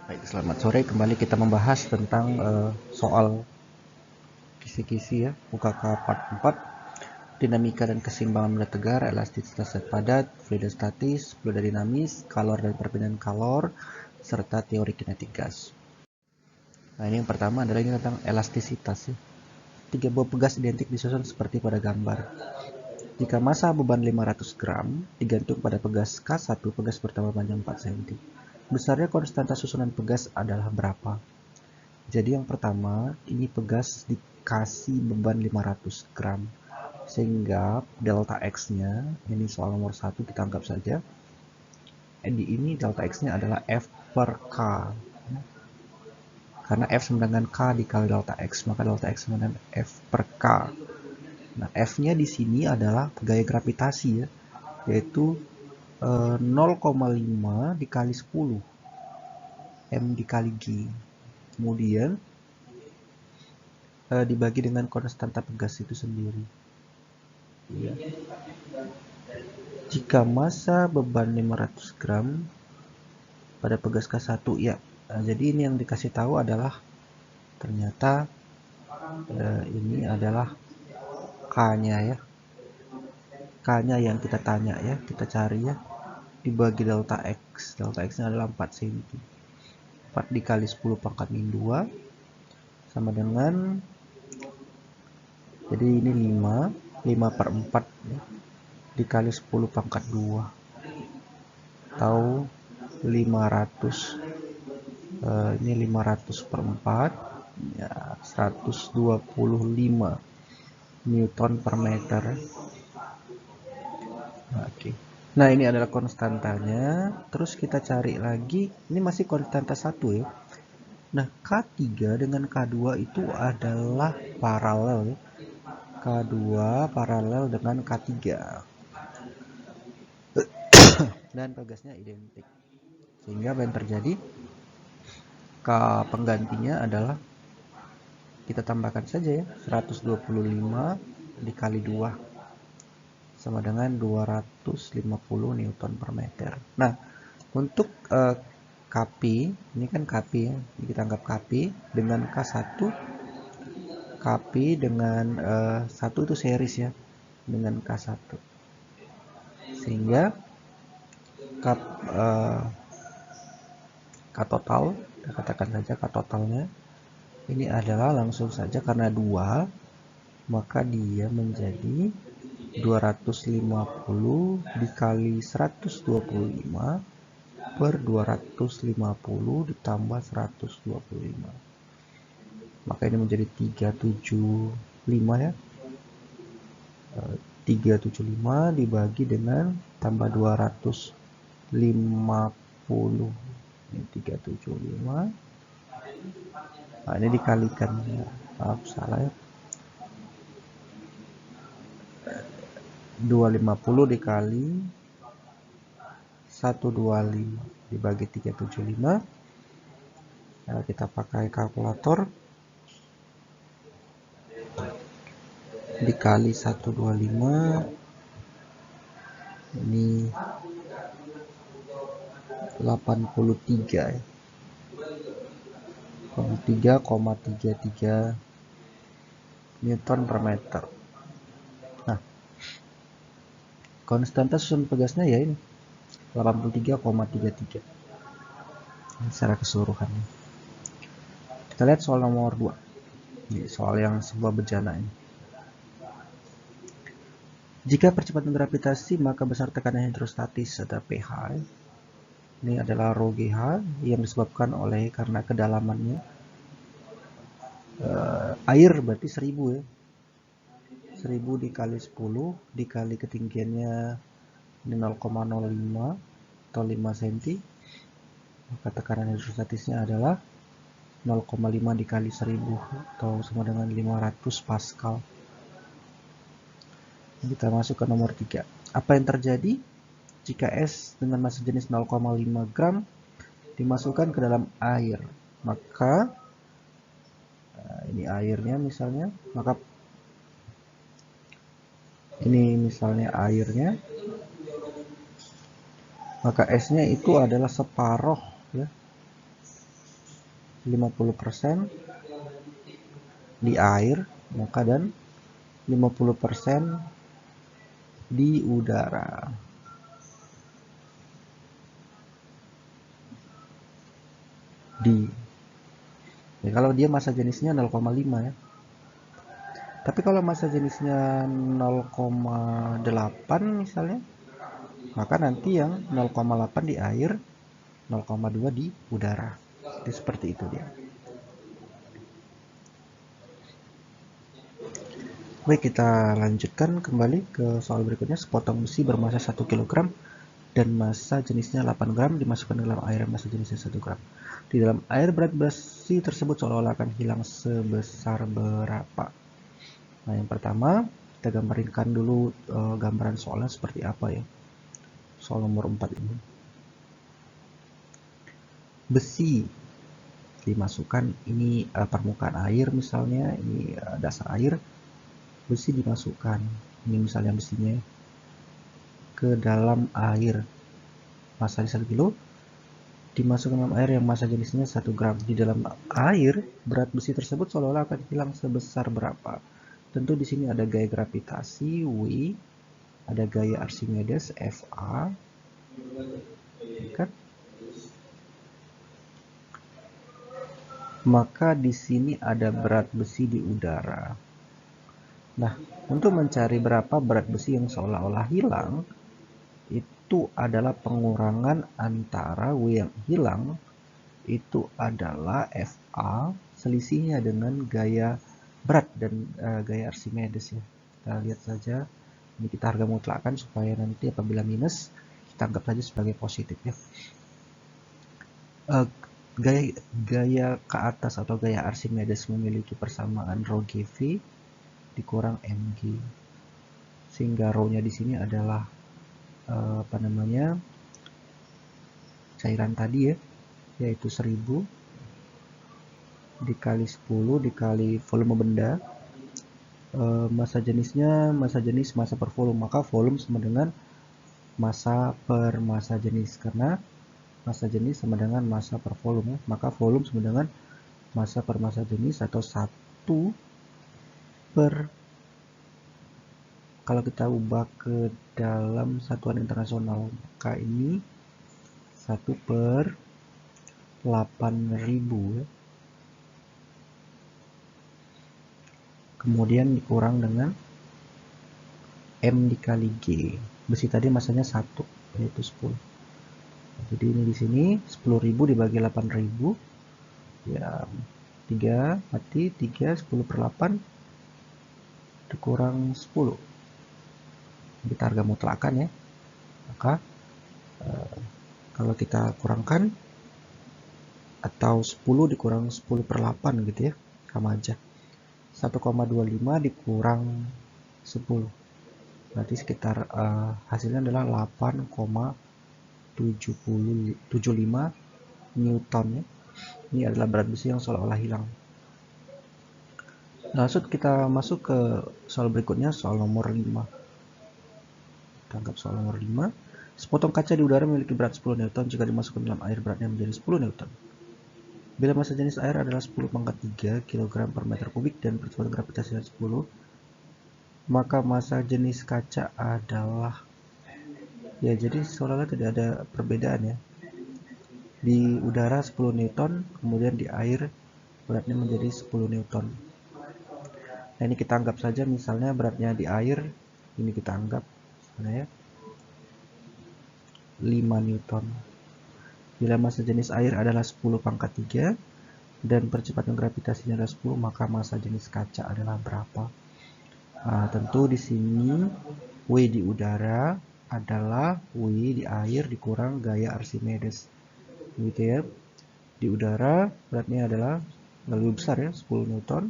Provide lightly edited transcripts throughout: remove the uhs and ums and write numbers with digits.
Baik, selamat sore. Kembali kita membahas tentang soal kisi-kisi ya, UKK part 4, dinamika dan keseimbangan benda tegar, elastisitas zat padat, fluida statis, fluida dinamis, kalor dan perbedaan kalor, serta teori kinetik gas. Nah, ini yang pertama adalah ini tentang elastisitas ya. Tiga buah pegas identik disusun seperti pada gambar. Jika massa beban 500 gram digantung pada pegas K1, pegas bertambah panjang 4 cm. Besarnya konstanta susunan pegas adalah berapa? Jadi yang pertama, ini pegas dikasih beban 500 gram. Sehingga delta X-nya, ini soal nomor 1 kita anggap saja. Di ini delta X-nya adalah F per K. Karena F sama dengan K dikali delta X, maka delta X sama dengan F per K. Nah, F-nya di sini adalah gaya gravitasi ya, yaitu 0,5 dikali 10 M dikali G. Kemudian dibagi dengan konstanta pegas itu sendiri. Ya. Jika massa beban 500 gram pada pegas K1 ya. Nah, jadi ini yang dikasih tahu adalah ternyata ini adalah K-nya ya. K-nya yang kita tanya ya, kita cari ya. Dibagi delta X. Delta X-nya adalah 4 cm. 4 dikali 10 pangkat min 2 sama dengan, jadi ini 5 per 4 ya, dikali 10 pangkat 2 atau 500, ini 500 per 4 ya, 125 Newton per meter. Oke. Nah, ini adalah konstantanya. Terus kita cari lagi, ini masih konstanta 1 ya. Nah, K3 dengan K2 itu adalah paralel ya. K2 paralel dengan K3. Dan pegasnya identik. Sehingga apa yang terjadi? K penggantinya adalah, kita tambahkan saja ya, 125 dikali 2 sama dengan 250 Newton per meter. Nah, untuk Kp, ini kan Kp ya, kita anggap Kp dengan K1, Kp dengan 1 itu series ya, dengan K1. Sehingga K total, kita katakan saja K totalnya, ini adalah langsung saja karena 2, maka dia menjadi 250 dikali 125 per 250 ditambah 125. Maka ini menjadi 375 ya. 375 dibagi dengan tambah 250. Ini 375. Nah, ini dikalikan ya. Maaf, salah ya. 250 dikali 125 dibagi 375. Nah, kita pakai kalkulator. Dikali 125, ini 83 ya. 3,33 Newton per meter. Nah, konstanta susunan pegasnya ya ini 83,33 secara keseluruhan. Kita lihat soal nomor 2. Ini soal yang sebuah bejana ini. Jika percepatan gravitasi, maka besar tekanan hidrostatis atau pH. Ini adalah rho GH yang disebabkan oleh karena kedalamannya air berarti 1000 ya. 1000 dikali 10 dikali ketinggiannya ini 0,05 atau 5 cm. Maka tekanan hidrostatisnya adalah 0,5 dikali 1000 atau sama dengan 500 Pascal. Kita masuk ke nomor 3. Apa yang terjadi jika es dengan massa jenis 0,5 gram dimasukkan ke dalam air? Maka ini airnya misalnya, maka ini misalnya airnya, maka esnya itu adalah separuh ya, 50% di air, maka dan 50% di udara. Ya, kalau dia massa jenisnya 0,5 ya. Tapi kalau massa jenisnya 0,8 misalnya, maka nanti yang 0,8 di air, 0,2 di udara. Jadi seperti itu dia. Baik, kita lanjutkan kembali ke soal berikutnya. Sepotong besi bermassa 1 kg dan massa jenisnya 8 gram dimasukkan ke dalam air massa jenisnya 1 gram. Di dalam air berat besi tersebut seolah-olah akan hilang sebesar berapa? Nah, yang pertama kita gambarkan dulu gambaran soalnya seperti apa ya. Soal nomor 4 ini. Besi dimasukkan, ini permukaan air misalnya, ini dasar air. Besi dimasukkan, ini misalnya besinya ke dalam air. Massa 1 kilo dimasukkan dalam air yang massa jenisnya 1 gram. Di dalam air, berat besi tersebut seolah-olah akan hilang sebesar berapa? Tentu di sini ada gaya gravitasi W, ada gaya Archimedes Fa, kan? Maka di sini ada berat besi di udara. Nah, untuk mencari berapa berat besi yang seolah-olah hilang, itu adalah pengurangan antara W yang hilang, itu adalah Fa, selisihnya dengan gaya berat dan gaya Archimedes ya. Kita lihat saja, ini kita harga mutlakkan supaya nanti apabila minus, kita anggap saja sebagai positif ya. Gaya ke atas atau gaya Archimedes memiliki persamaan rho GV dikurang mg, sehingga rho-nya di sini adalah cairan tadi ya, yaitu 1000 dikali 10 dikali volume benda. Massa jenisnya massa jenis massa per volume, maka volume sama dengan massa per massa jenis, karena massa jenis sama dengan massa per volume ya. Maka volume sama dengan massa per massa jenis atau 1 per, kalau kita ubah ke dalam satuan internasional, maka ini 1 per 8.000 ya. Kemudian dikurang dengan M dikali G. Besi tadi massanya 1, yaitu 10. Jadi ini di sini 10.000 dibagi 8.000 ya, 3 mati 3, 10 per 8 dikurang 10. Kita harga mutlakkan ya. Maka kalau kita kurangkan atau 10 dikurang 10 per 8 gitu ya, sama aja. 1,25 dikurang 10. Berarti sekitar hasilnya adalah 8,75 Newton ya. Ini adalah berat besi yang seolah-olah hilang. Langsung kita masuk ke soal berikutnya, soal nomor 5. Tangkap soal nomor 5. Sepotong kaca di udara memiliki berat 10 Newton jika dimasukkan dalam air beratnya menjadi 10 Newton. Bila massa jenis air adalah 10 pangkat 3 kg per meter kubik dan percepatan gravitasinya 10, maka massa jenis kaca adalah, ya jadi seolah-olah tidak ada perbedaan ya. Di udara 10 Newton, kemudian di air beratnya menjadi 10 Newton. Nah, ini kita anggap saja misalnya beratnya di air, ini kita anggap misalnya ya, 5 Newton. Bila massa jenis air adalah 10 pangkat 3 dan percepatan gravitasinya adalah 10, maka massa jenis kaca adalah berapa? Nah, tentu di sini W di udara adalah W di air dikurang gaya Archimedes. Gitu ya. Di udara beratnya adalah lebih besar ya, 10 Newton.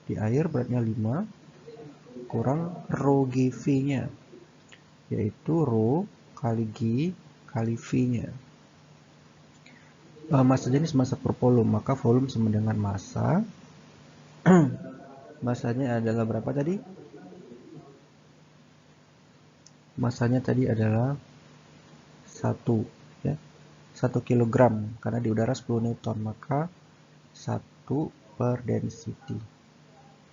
Di air beratnya 5 kurang rho GV-nya, yaitu rho kali G kali V-nya. Massa jenis massa per volume, maka volume sama dengan massa. Massanya adalah berapa tadi? Massanya tadi adalah 1 ya, 1 kg karena di udara 10 Newton, maka 1 per density.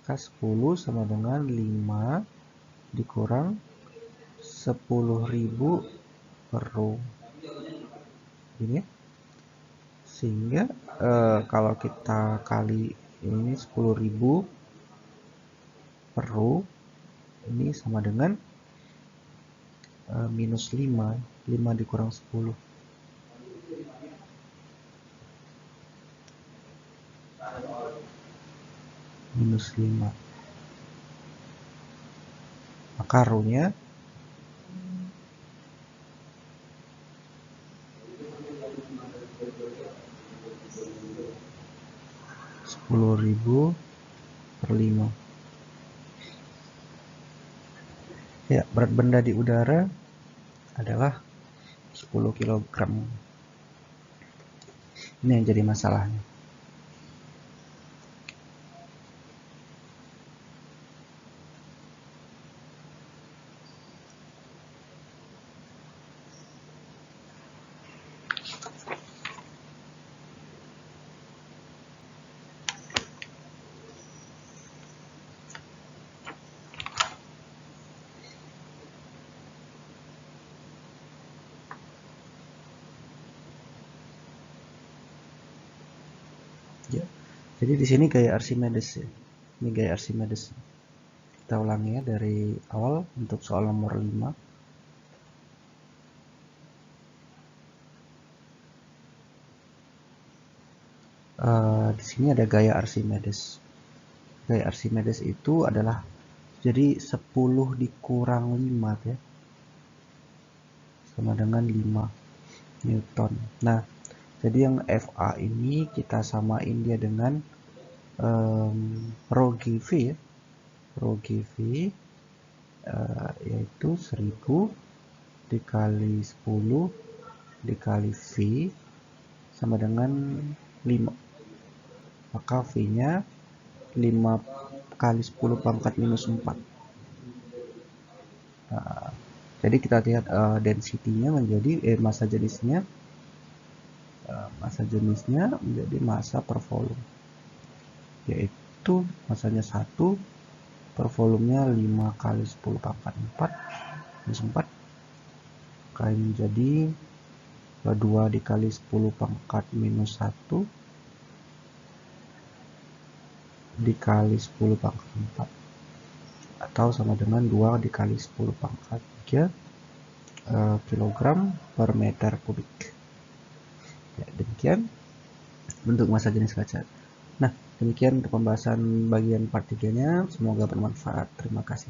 Maka 10 sama dengan 5 dikurang 10.000 per row. Ini sehingga kalau kita kali ini 10.000 per row, ini sama dengan minus 5 dikurang 10. Minus 5. Maka row-nya 10.000 per 5. Ya, berat benda di udara adalah 10 kg. Ini yang jadi masalahnya. Ya. Jadi di sini gaya Archimedes ya. Ini gaya Archimedes. Kita ulangi ya dari awal untuk soal nomor 5. Di sini ada gaya Archimedes. Gaya Archimedes itu adalah jadi 10 dikurang 5 ya. Sama dengan 5 Newton. Nah, jadi yang FA ini kita samain dia dengan rho GV ya. Rho GV yaitu 1000 dikali 10 dikali V sama dengan 5. Maka V-nya 5 kali 10 pangkat minus 4. Nah, jadi kita lihat density-nya menjadi massa jenisnya menjadi massa per volume, yaitu massanya 1 per volumenya 5 kali 10 pangkat 4 minus 4. Maka ini menjadi 2 dikali 10 pangkat minus 1 dikali 10 pangkat 4, atau sama dengan 2 dikali 10 pangkat 3 kilogram per meter kubik. Ya, demikian bentuk massa jenis kaca. Nah, demikian untuk pembahasan bagian part 3-nya. Semoga bermanfaat. Terima kasih.